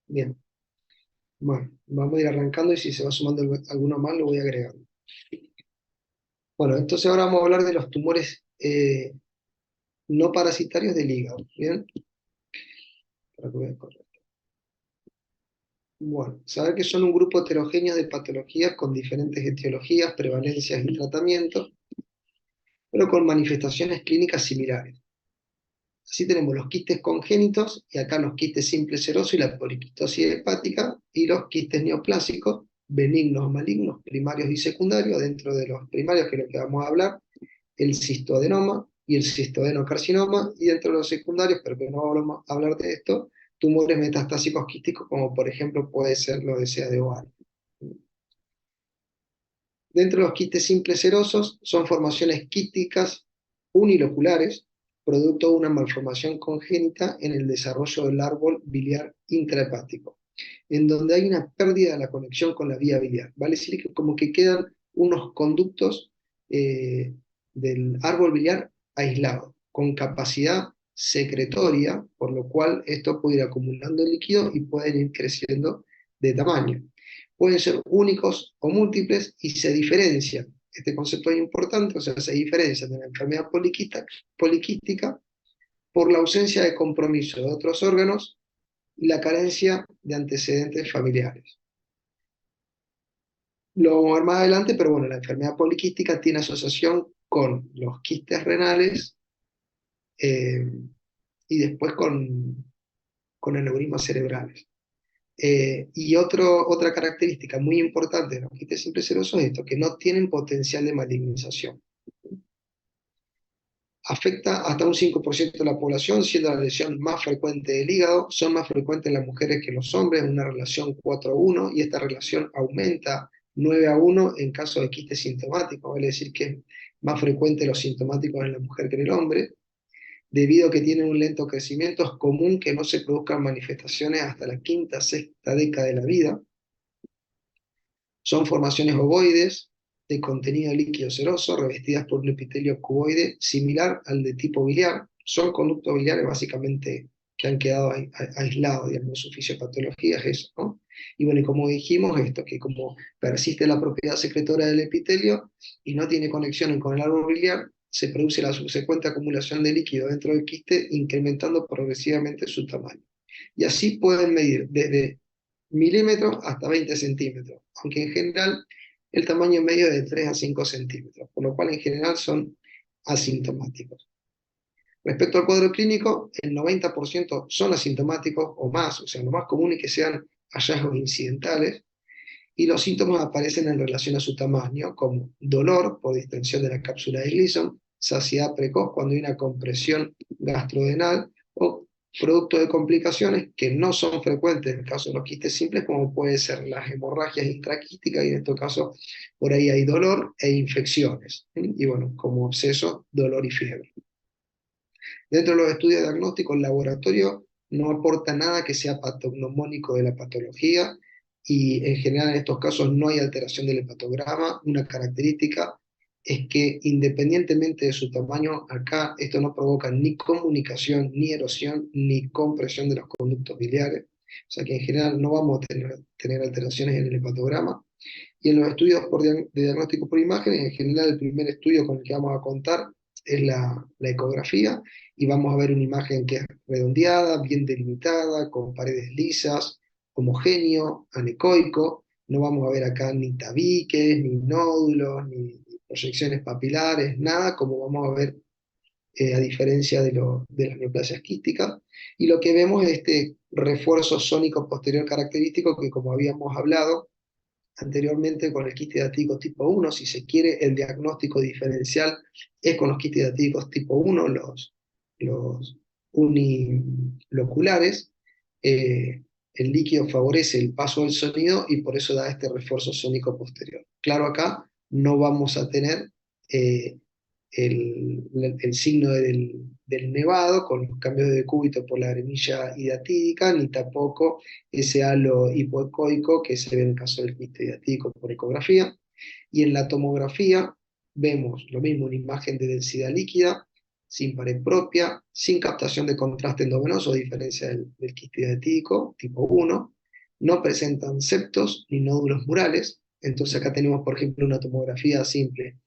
Bien, bueno, vamos a ir arrancando y si se va sumando alguno más lo voy agregando. Bueno, entonces ahora vamos a hablar de los tumores no parasitarios del hígado. Bien, para que vean correcto. Bueno, saber que son un grupo heterogéneo de patologías con diferentes etiologías, prevalencias y tratamientos, pero con manifestaciones clínicas similares. Así tenemos los quistes congénitos, y acá los quistes simples serosos y la poliquistosis hepática, y los quistes neoplásicos, benignos o malignos, primarios y secundarios. Dentro de los primarios, que es lo que vamos a hablar, el cistoadenoma y el cistoadenocarcinoma, y dentro de los secundarios, pero que no vamos a hablar de esto, tumores metastásicos quísticos, como por ejemplo puede ser lo de SEA de ovario. Dentro de los quistes simples serosos son formaciones quísticas uniloculares, producto de una malformación congénita en el desarrollo del árbol biliar intrahepático, en donde hay una pérdida de la conexión con la vía biliar. Vale decir que como que quedan unos conductos eh, del árbol biliar aislados, con capacidad secretoria, por lo cual esto puede ir acumulando líquido y pueden ir creciendo de tamaño. Pueden ser únicos o múltiples y se diferencian. Este concepto es importante, o sea, se diferencian de la enfermedad poliquística por la ausencia de compromiso de otros órganos y la carencia de antecedentes familiares. Lo vamos a ver más adelante, pero bueno, la enfermedad poliquística tiene asociación con los quistes renales eh, y después con aneurismas cerebrales. Otra característica muy importante de los quistes simples serosos es esto, que no tienen potencial de malignización. Afecta hasta un 5% de la población, siendo la lesión más frecuente del hígado. Son más frecuentes las mujeres que los hombres, en una relación 4:1, y esta relación aumenta 9:1 en caso de quiste sintomático, vale decir que es más frecuente los sintomáticos en la mujer que en el hombre. Debido a que tienen un lento crecimiento, es común que no se produzcan manifestaciones hasta la quinta, sexta década de la vida. Son formaciones ovoides de contenido líquido seroso, revestidas por un epitelio cuboide similar al de tipo biliar. Son conductos biliares básicamente que han quedado aislados, digamos, su fisiopatología es eso, ¿no? Y bueno, y como dijimos, esto, que como persiste la propiedad secretora del epitelio y no tiene conexión con el árbol biliar, se produce la subsecuente acumulación de líquido dentro del quiste, incrementando progresivamente su tamaño. Y así pueden medir desde milímetros hasta 20 centímetros, aunque en general el tamaño medio es de 3 a 5 centímetros, por lo cual en general son asintomáticos. Respecto al cuadro clínico, el 90% son asintomáticos o más, o sea, lo más común es que sean hallazgos incidentales, y los síntomas aparecen en relación a su tamaño, como dolor por distensión de la cápsula de Gleason, saciedad precoz cuando hay una compresión gastrodenal, o producto de complicaciones que no son frecuentes en el caso de los quistes simples, como puede ser las hemorragias intraquísticas, y en este caso por ahí hay dolor e infecciones, y bueno, como absceso, dolor y fiebre. Dentro de los estudios diagnósticos, el laboratorio no aporta nada que sea patognomónico de la patología, y en general en estos casos no hay alteración del hepatograma. Una característica es que independientemente de su tamaño, acá esto no provoca ni comunicación, ni erosión, ni compresión de los conductos biliares. O sea que en general no vamos a tener alteraciones en el hepatograma. Y en los estudios de diagnóstico por imágenes, en general el primer estudio con el que vamos a contar es la ecografía, y vamos a ver una imagen que es redondeada, bien delimitada, con paredes lisas, homogéneo, anecoico. No vamos a ver acá ni tabiques, ni nódulos, ni proyecciones papilares, nada como vamos a ver a diferencia de las neoplasias quísticas. Y lo que vemos es este refuerzo sónico posterior característico que, como habíamos hablado anteriormente con el quiste diatídico tipo 1, si se quiere, el diagnóstico diferencial es con los quistes diatídicos tipo 1, los uniloculares. El líquido favorece el paso del sonido y por eso da este refuerzo sónico posterior. Claro, acá no vamos a tener eh, el signo del nevado con los cambios de decúbito por la arenilla hidatídica, ni tampoco ese halo hipoecoico que se ve en el caso del quiste hidatídico por ecografía. Y en la tomografía vemos lo mismo, una imagen de densidad líquida, sin pared propia, sin captación de contraste endovenoso, a diferencia del quiste hidatídico tipo 1, no presentan septos ni nódulos murales. Entonces acá tenemos, por ejemplo, una tomografía simple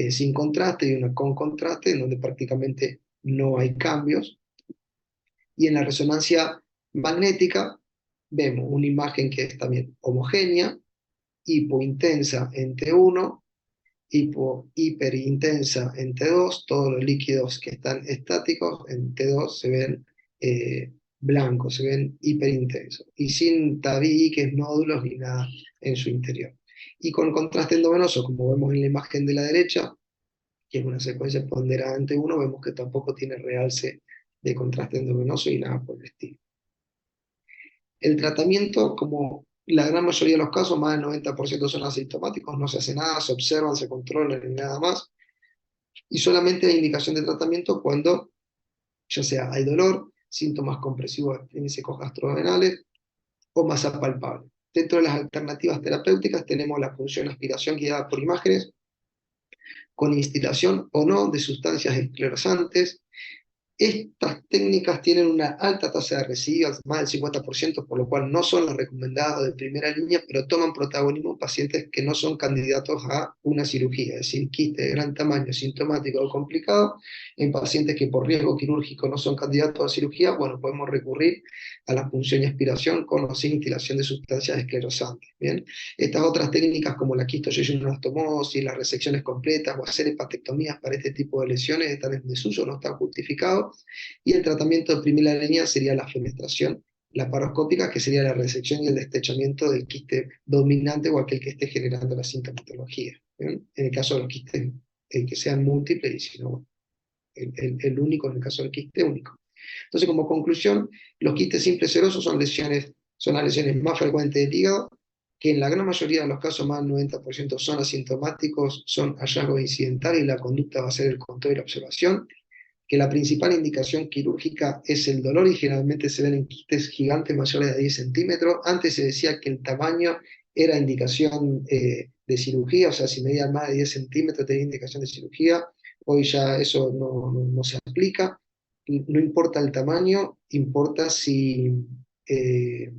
sin contraste y una con contraste, en donde prácticamente no hay cambios. Y en la resonancia magnética vemos una imagen que es también homogénea, hipointensa en T1, hiperintensa en T2, todos los líquidos que están estáticos en T2 se ven blancos, se ven hiperintensos, y sin tabiques, nódulos ni nada en su interior. Y con contraste endovenoso, como vemos en la imagen de la derecha, que es una secuencia ponderada ante uno, vemos que tampoco tiene realce de contraste endovenoso y nada por el estilo. El tratamiento, como la gran mayoría de los casos, más del 90% son asintomáticos, no se hace nada, se observan, se controlan y nada más, y solamente hay indicación de tratamiento cuando ya sea hay dolor, síntomas compresivos extrínsecos gastrodenales o masa palpable. Dentro de las alternativas terapéuticas tenemos la punción aspiración guiada por imágenes, con instilación o no de sustancias esclerosantes. Estas técnicas tienen una alta tasa de recidiva, más del 50%, por lo cual no son las recomendadas de primera línea, pero toman protagonismo en pacientes que no son candidatos a una cirugía, es decir, quiste de gran tamaño, sintomático o complicado. En pacientes que por riesgo quirúrgico no son candidatos a cirugía, bueno, podemos recurrir a la punción y aspiración con o sin instilación de sustancias esclerosantes. ¿Bien? Estas otras técnicas como la quistoyoyunostomosis, las resecciones completas o hacer hepatectomías para este tipo de lesiones están en desuso, no están justificados, y el tratamiento de primera línea sería la fenestración laparoscópica, que sería la resección y el destechamiento del quiste dominante o aquel que esté generando la sintomatología. ¿Bien? En el caso de los quistes que sean múltiples, y si no, el único, en el caso del quiste único. Entonces, como conclusión, los quistes simples serosos son las lesiones más frecuentes del hígado, que en la gran mayoría de los casos, más del 90%, son asintomáticos, son hallazgos incidentales y la conducta va a ser el control y la observación, que la principal indicación quirúrgica es el dolor y generalmente se ven en quistes gigantes mayores de 10 centímetros. Antes se decía que el tamaño era indicación de cirugía, o sea, si medían más de 10 centímetros tenía indicación de cirugía. Hoy ya eso no se aplica. No importa el tamaño, importa eh,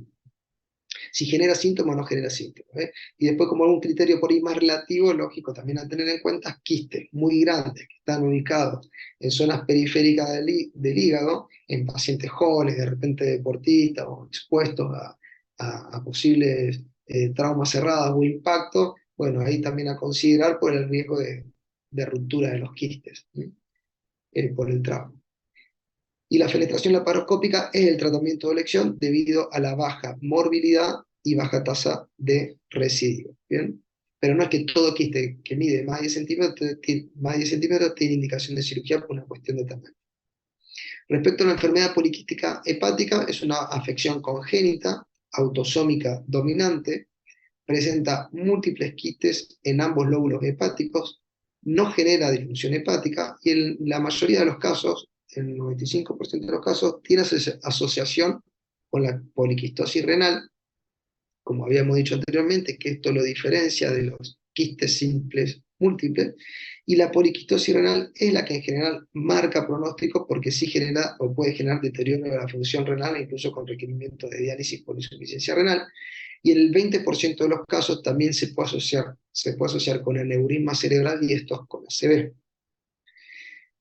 si genera síntomas o no genera síntomas. Y después, como algún criterio por ahí más relativo, lógico también a tener en cuenta, quistes muy grandes que están ubicados en zonas periféricas del hígado, en pacientes jóvenes, de repente deportistas o expuestos a posibles traumas cerrados o impactos, bueno, ahí también a considerar por el riesgo de ruptura de los quistes, por el trauma. Y la fenestración laparoscópica es el tratamiento de elección debido a la baja morbilidad y baja tasa de residuo. ¿Bien? Pero no es que todo quiste que mide más de 10 centímetros tiene indicación de cirugía por una cuestión de tamaño. Respecto a la enfermedad poliquística hepática, es una afección congénita, autosómica dominante, presenta múltiples quistes en ambos lóbulos hepáticos, no genera disfunción hepática y en la mayoría de los casos, en el 95% de los casos, tiene asociación con la poliquistosis renal, como habíamos dicho anteriormente, que esto lo diferencia de los quistes simples múltiples, y la poliquistosis renal es la que en general marca pronóstico porque sí genera o puede generar deterioro de la función renal, incluso con requerimiento de diálisis por insuficiencia renal, y en el 20% de los casos también se puede asociar con el neurisma cerebral y estos con ACV.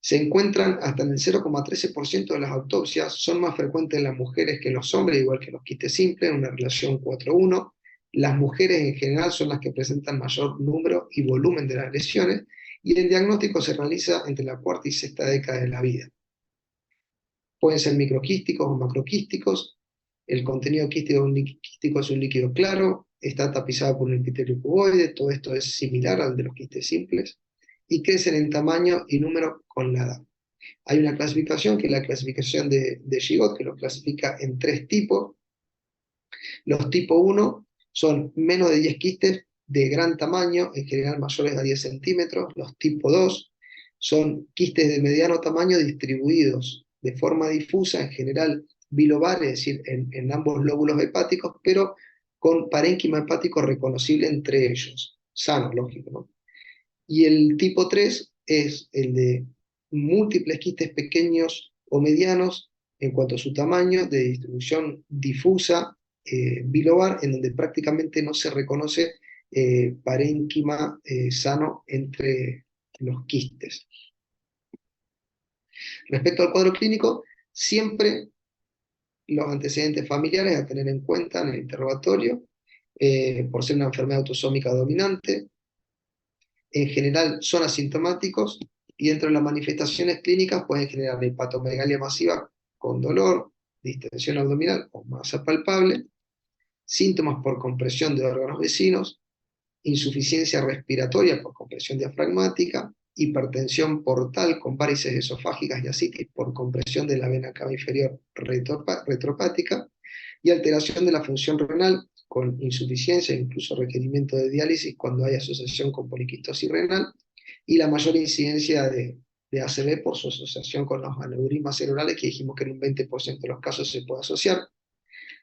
Se encuentran hasta en el 0,13% de las autopsias, son más frecuentes en las mujeres que en los hombres, igual que los quistes simples, en una relación 4:1. Las mujeres en general son las que presentan mayor número y volumen de las lesiones, y el diagnóstico se realiza entre la cuarta y sexta década de la vida. Pueden ser microquísticos o macroquísticos. El contenido quístico es un líquido claro, está tapizado por un epitelio cuboide, todo esto es similar al de los quistes simples, y crecen en tamaño y número con la edad. Hay una clasificación que es la clasificación de Gigot, que los clasifica en 3 tipos. Los tipo 1 son menos de 10 quistes de gran tamaño, en general mayores a 10 centímetros. Los tipo 2 son quistes de mediano tamaño distribuidos de forma difusa, en general bilobar, es decir, en ambos lóbulos hepáticos, pero con parénquima hepático reconocible entre ellos. Sano, lógico, ¿no? Y el tipo 3 es el de múltiples quistes pequeños o medianos en cuanto a su tamaño, de distribución difusa, bilobar, en donde prácticamente no se reconoce parénquima sano entre los quistes. Respecto al cuadro clínico, siempre los antecedentes familiares a tener en cuenta en el interrogatorio, por ser una enfermedad autosómica dominante, en general son asintomáticos y dentro de las manifestaciones clínicas pueden generar hepatomegalia masiva con dolor, distensión abdominal o masa palpable, síntomas por compresión de órganos vecinos, insuficiencia respiratoria por compresión diafragmática, hipertensión portal con varices esofágicas y ascitis por compresión de la vena cava inferior retropática, y alteración de la función renal con insuficiencia e incluso requerimiento de diálisis cuando hay asociación con poliquistosis renal, y la mayor incidencia de ACV por su asociación con los aneurismas cerebrales, que dijimos que en un 20% de los casos se puede asociar.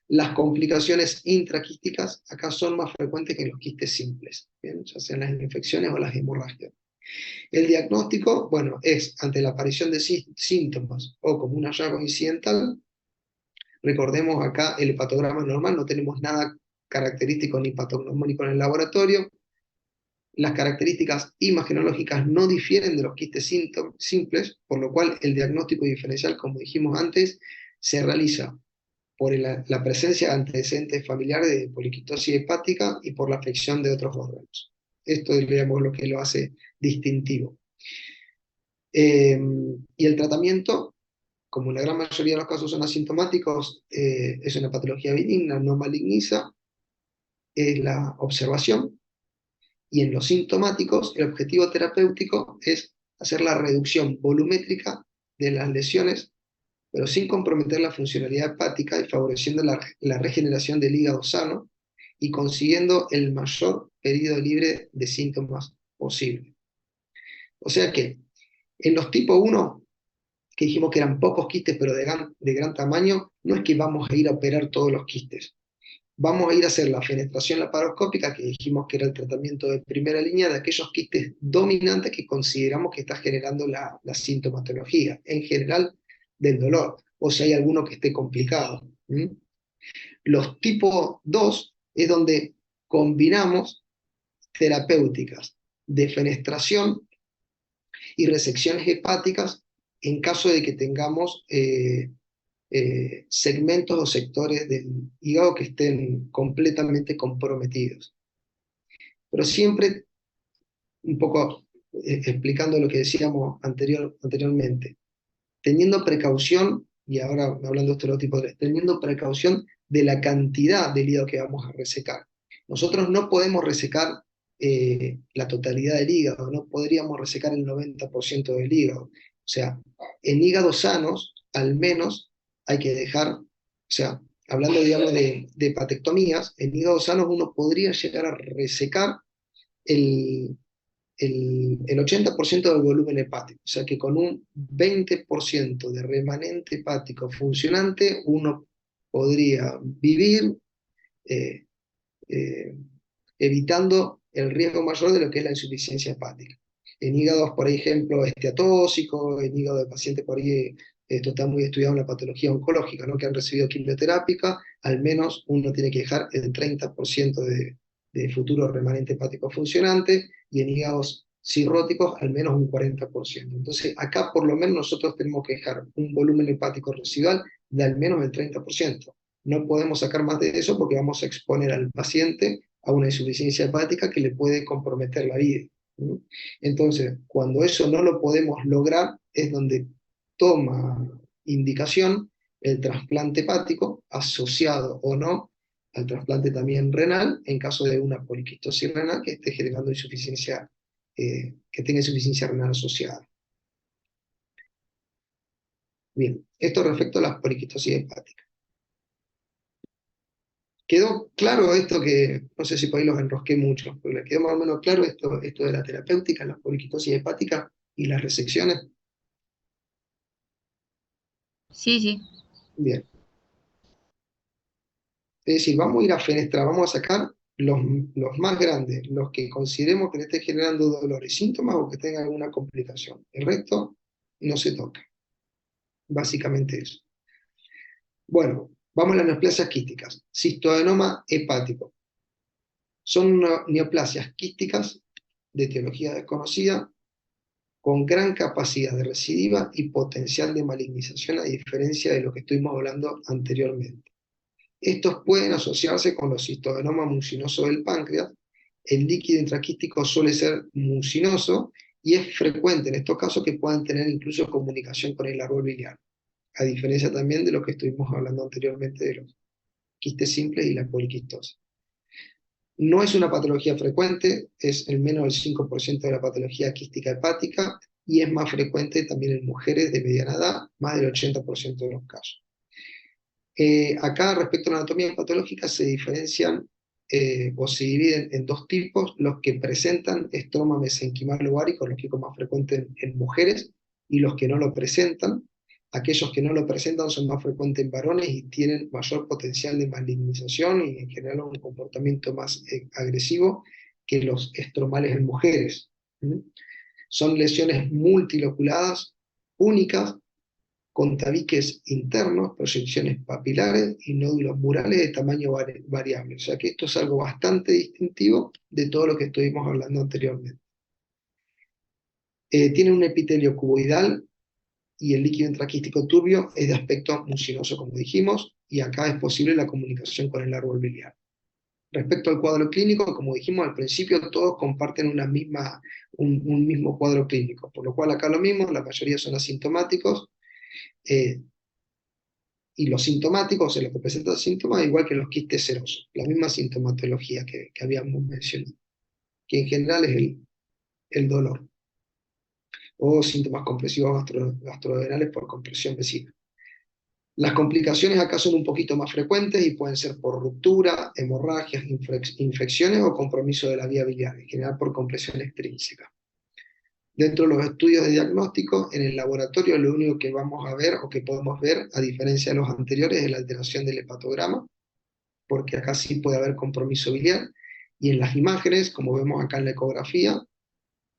Las complicaciones intraquísticas acá son más frecuentes que en los quistes simples, ¿bien? Ya sean las infecciones o las hemorragias. El diagnóstico, bueno, es ante la aparición de síntomas o como un hallazgo incidental. Recordemos acá el hepatograma normal, no tenemos nada característico ni patognomónico en el laboratorio. Las características imagenológicas no difieren de los quistes simples, por lo cual el diagnóstico diferencial, como dijimos antes, se realiza por la presencia de antecedentes familiares de poliquistosis hepática y por la afección de otros órganos. Esto es, digamos, lo que lo hace distintivo. Y el tratamiento, como la gran mayoría de los casos son asintomáticos, es una patología benigna, no maligniza, es la observación, y en los sintomáticos el objetivo terapéutico es hacer la reducción volumétrica de las lesiones, pero sin comprometer la funcionalidad hepática y favoreciendo la regeneración del hígado sano y consiguiendo el mayor periodo libre de síntomas posible. O sea que en los tipo 1, que dijimos que eran pocos quistes pero de gran tamaño, no es que vamos a ir a operar todos los quistes. Vamos a ir a hacer la fenestración laparoscópica, que dijimos que era el tratamiento de primera línea de aquellos quistes dominantes que consideramos que está generando la sintomatología, en general del dolor, o si hay alguno que esté complicado. Los tipo 2 es donde combinamos terapéuticas de fenestración y resecciones hepáticas en caso de que tengamos segmentos o sectores del hígado que estén completamente comprometidos. Pero siempre, un poco explicando lo que decíamos anteriormente, teniendo precaución, y ahora hablando de estereotipos, teniendo precaución de la cantidad del hígado que vamos a resecar. Nosotros no podemos resecar la totalidad del hígado, no podríamos resecar el 90% del hígado. O sea, en hígados sanos, al menos, hay que dejar, o sea, hablando, digamos, de hepatectomías, en hígados sanos uno podría llegar a resecar el 80% del volumen hepático. O sea que con un 20% de remanente hepático funcionante, uno podría vivir eh, eh, evitando el riesgo mayor de lo que es la insuficiencia hepática. En hígados, por ejemplo, esteatóxico, en hígado de pacientes por ahí, esto está muy estudiado en la patología oncológica, ¿no? Que han recibido quimioterápica, al menos uno tiene que dejar el 30% de futuro remanente hepático funcionante, y en hígados cirróticos al menos un 40%. Entonces, acá por lo menos nosotros tenemos que dejar un volumen hepático residual de al menos el 30%. No podemos sacar más de eso porque vamos a exponer al paciente a una insuficiencia hepática que le puede comprometer la vida. Entonces, cuando eso no lo podemos lograr, es donde toma indicación el trasplante hepático, asociado o no al trasplante también renal, en caso de una poliquistosis renal que esté generando insuficiencia, que tenga insuficiencia renal asociada. Bien, esto respecto a las poliquistosis hepáticas. ¿Quedó claro esto que, no sé si por ahí los enrosqué mucho, pero les quedó más o menos claro esto de la terapéutica, la poliquistosis hepática y las resecciones? Sí, sí. Bien. Es decir, vamos a ir a fenestrar, vamos a sacar los más grandes, los que consideremos que le esté generando dolor y síntomas o que tengan alguna complicación. El resto no se toca. Básicamente eso. Bueno, Vamos a las neoplasias quísticas. Cistoadenoma hepático. Son neoplasias quísticas de etiología desconocida, con gran capacidad de recidiva y potencial de malignización, a diferencia de lo que estuvimos hablando anteriormente. Estos pueden asociarse con los cistodenomas mucinosos del páncreas. El líquido intraquístico suele ser mucinoso y es frecuente en estos casos que puedan tener incluso comunicación con el árbol biliar, a diferencia también de lo que estuvimos hablando anteriormente de los quistes simples y la poliquistosis. No es una patología frecuente, es el menos del 5% de la patología quística hepática y es más frecuente también en mujeres de mediana edad, más del 80% de los casos. Acá, respecto a la anatomía patológica, se diferencian o se dividen en dos tipos: los que presentan estroma mesenquimal ovárico, los que es más frecuente en mujeres, y los que no lo presentan. Aquellos que no lo presentan son más frecuentes en varones y tienen mayor potencial de malignización y en general un comportamiento más agresivo que los estromales en mujeres. ¿Mm? Son lesiones multiloculadas, únicas, con tabiques internos, proyecciones papilares y nódulos murales de tamaño variable. O sea que esto es algo bastante distintivo de todo lo que estuvimos hablando anteriormente. Tiene un epitelio cuboidal y el líquido intraquístico turbio es de aspecto mucinoso, como dijimos, y acá es posible la comunicación con el árbol biliar. Respecto al cuadro clínico, como dijimos al principio, todos comparten un mismo cuadro clínico, por lo cual acá lo mismo, la mayoría son asintomáticos, y los sintomáticos, en los que presentan síntomas, igual que los quistes serosos, la misma sintomatología que habíamos mencionado, que en general es el dolor, o síntomas compresivos gastrodenales por compresión vesical. Las complicaciones acá son un poquito más frecuentes y pueden ser por ruptura, hemorragias, infecciones o compromiso de la vía biliar, en general por compresión extrínseca. Dentro de los estudios de diagnóstico, en el laboratorio lo único que vamos a ver o que podemos ver, a diferencia de los anteriores, es la alteración del hepatograma, porque acá sí puede haber compromiso biliar, y en las imágenes, como vemos acá en la ecografía,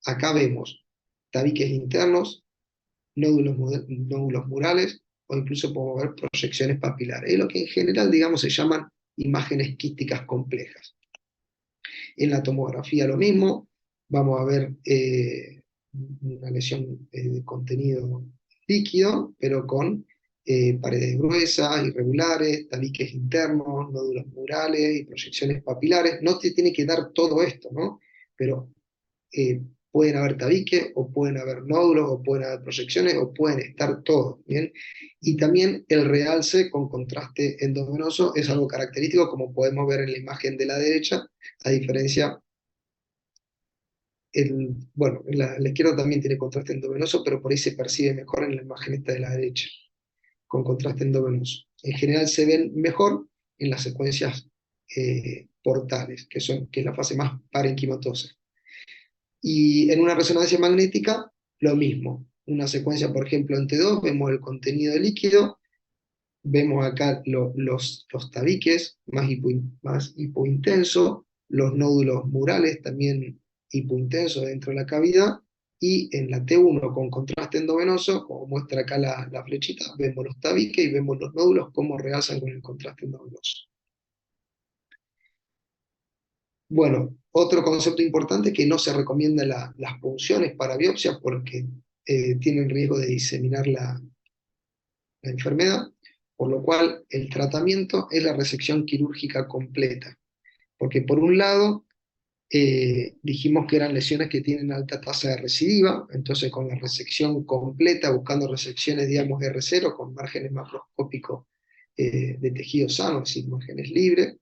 acá vemos tabiques internos, nódulos murales, o incluso podemos ver proyecciones papilares, es lo que en general, digamos, se llaman imágenes quísticas complejas. En la tomografía lo mismo, vamos a ver una lesión de contenido líquido, pero con paredes gruesas, irregulares, tabiques internos, nódulos murales y proyecciones papilares. No te tiene que dar todo esto, ¿no? Pero pueden haber tabiques, o pueden haber nódulos, o pueden haber proyecciones, o pueden estar todos, ¿bien? Y también el realce con contraste endovenoso es algo característico, como podemos ver en la imagen de la derecha, a diferencia, bueno, la izquierda también tiene contraste endovenoso, pero por ahí se percibe mejor en la imagen esta de la derecha, con contraste endovenoso. En general se ven mejor en las secuencias portales, que es la fase más parenquimatosa. Y en una resonancia magnética, lo mismo. Una secuencia, por ejemplo, en T2, vemos el contenido de líquido, vemos acá los tabiques más hipointenso, los nódulos murales también hipointensos dentro de la cavidad, y en la T1 con contraste endovenoso, como muestra acá la flechita, vemos los tabiques y vemos los nódulos cómo realzan con el contraste endovenoso. Bueno, otro concepto importante es que no se recomiendan las punciones para biopsia porque tienen riesgo de diseminar la enfermedad, por lo cual el tratamiento es la resección quirúrgica completa. Porque por un lado, dijimos que eran lesiones que tienen alta tasa de recidiva, entonces con la resección completa, buscando resecciones, digamos, R0, con márgenes macroscópicos de tejido sano, es decir, márgenes libres,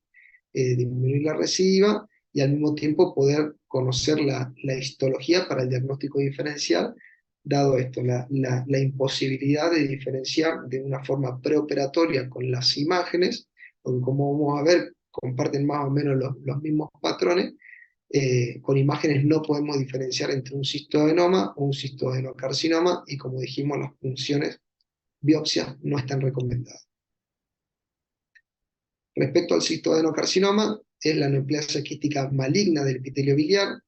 disminuir la recidiva y al mismo tiempo poder conocer la histología para el diagnóstico diferencial, dado esto, la imposibilidad de diferenciar de una forma preoperatoria con las imágenes, porque como vamos a ver, comparten más o menos los mismos patrones. Con imágenes no podemos diferenciar entre un cistoadenoma o un cistodenocarcinoma, y como dijimos, las punciones biopsias no están recomendadas. Respecto al cistoadenocarcinoma, es la neoplasia quística maligna del epitelio biliar,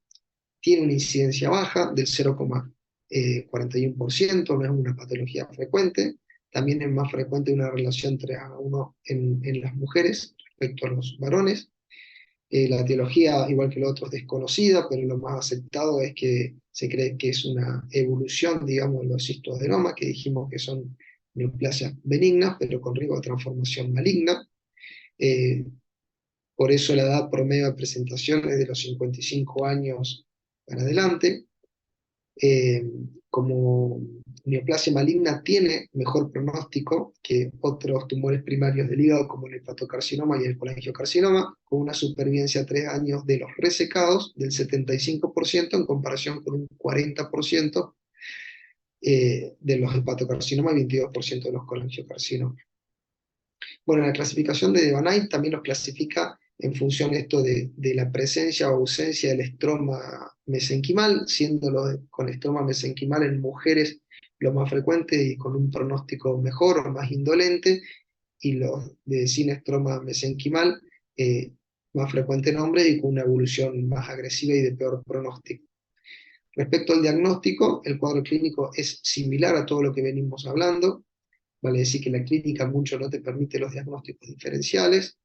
tiene una incidencia baja del 0,41%, no es una patología frecuente, también es más frecuente una relación 3:1 en las mujeres respecto a los varones. La etiología, igual que lo otro, es desconocida, pero lo más aceptado es que se cree que es una evolución, digamos, de los cistoadenomas, que dijimos que son neoplasias benignas, pero con riesgo de transformación maligna. Eh, por eso la edad promedio de presentación es de los 55 años para adelante. eh, Como neoplasia maligna tiene mejor pronóstico que otros tumores primarios del hígado, como el hepatocarcinoma y el colangiocarcinoma, con una supervivencia a 3 años de los resecados del 75% en comparación con un 40% de los hepatocarcinomas y 22% de los colangiocarcinomas. Bueno, la clasificación de Devanay también los clasifica en función de esto de la presencia o ausencia del estroma mesenquimal, siendo con estroma mesenquimal en mujeres lo más frecuente y con un pronóstico mejor o más indolente, y los de sin estroma mesenquimal más frecuente en hombres y con una evolución más agresiva y de peor pronóstico. Respecto al diagnóstico, el cuadro clínico es similar a todo lo que venimos hablando, vale decir que la clínica mucho no te permite los diagnósticos diferenciales.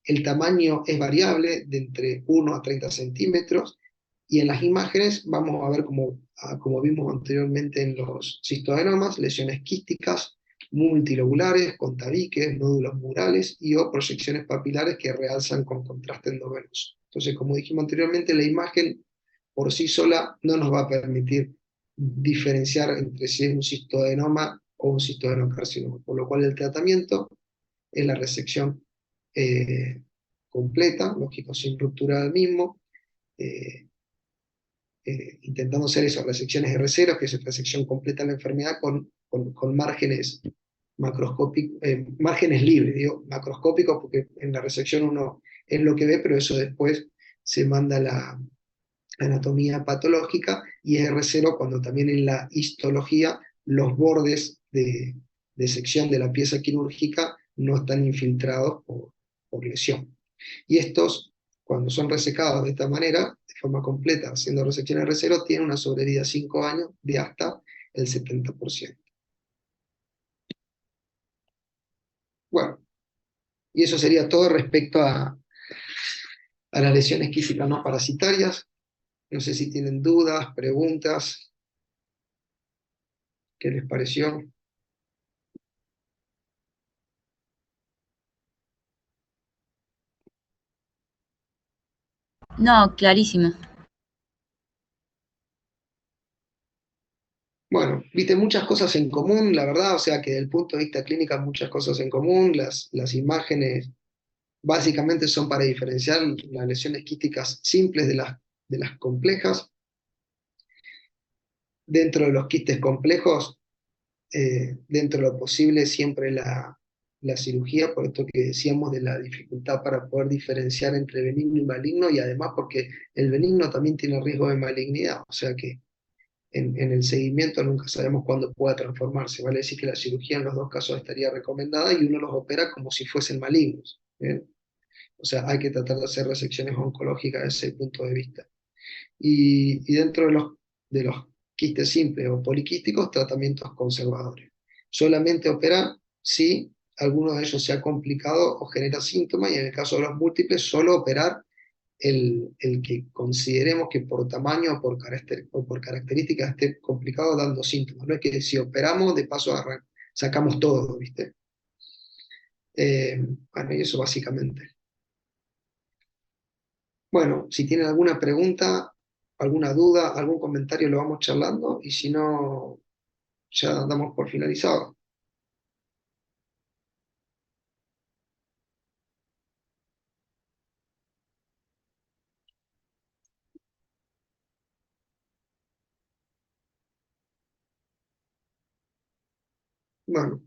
El tamaño es variable de entre 1 a 30 centímetros, y en las imágenes vamos a ver, como vimos anteriormente en los cistodenomas, lesiones quísticas, multilobulares, con tabiques, nódulos murales y o proyecciones papilares que realzan con contraste endovenoso. Entonces, como dijimos anteriormente, la imagen por sí sola no nos va a permitir diferenciar entre si es un cistodenoma o un cistodenocarcinoma, por lo cual el tratamiento es la resección eh, completa, lógico, sin ruptura del mismo, eh, intentando hacer esas resecciones R0, que es resección completa de la enfermedad con márgenes macroscópicos, márgenes libres, digo, macroscópicos, porque en la resección uno es lo que ve, pero eso después se manda a la anatomía patológica, y es R0 cuando también en la histología los bordes de sección de la pieza quirúrgica no están infiltrados por lesión. Y estos, cuando son resecados de esta manera, de forma completa, haciendo resección R0, tienen una sobrevida 5 años de hasta el 70%. Bueno, y eso sería todo respecto a las lesiones quísticas no parasitarias. No sé si tienen dudas, preguntas, ¿qué les pareció? No, clarísimo. Bueno, viste muchas cosas en común, la verdad, o sea que desde el punto de vista clínico muchas cosas en común, las imágenes básicamente son para diferenciar las lesiones quísticas simples de las complejas. Dentro de los quistes complejos, dentro de lo posible siempre la cirugía, por esto que decíamos de la dificultad para poder diferenciar entre benigno y maligno, y además porque el benigno también tiene riesgo de malignidad, o sea que en el seguimiento nunca sabemos cuándo pueda transformarse. Vale decir que la cirugía en los dos casos estaría recomendada y uno los opera como si fuesen malignos. ¿Bien? O sea, hay que tratar de hacer resecciones oncológicas desde ese punto de vista. Y dentro de los quistes simples o poliquísticos, tratamientos conservadores. Solamente operar si alguno de ellos se ha complicado o genera síntomas, y en el caso de los múltiples, solo operar el que consideremos que por tamaño o por características esté complicado dando síntomas. No es que si operamos, de paso sacamos todo, ¿viste? Bueno, y eso básicamente. Bueno, si tienen alguna pregunta, alguna duda, algún comentario, lo vamos charlando, y si no, ya damos por finalizado. Bueno.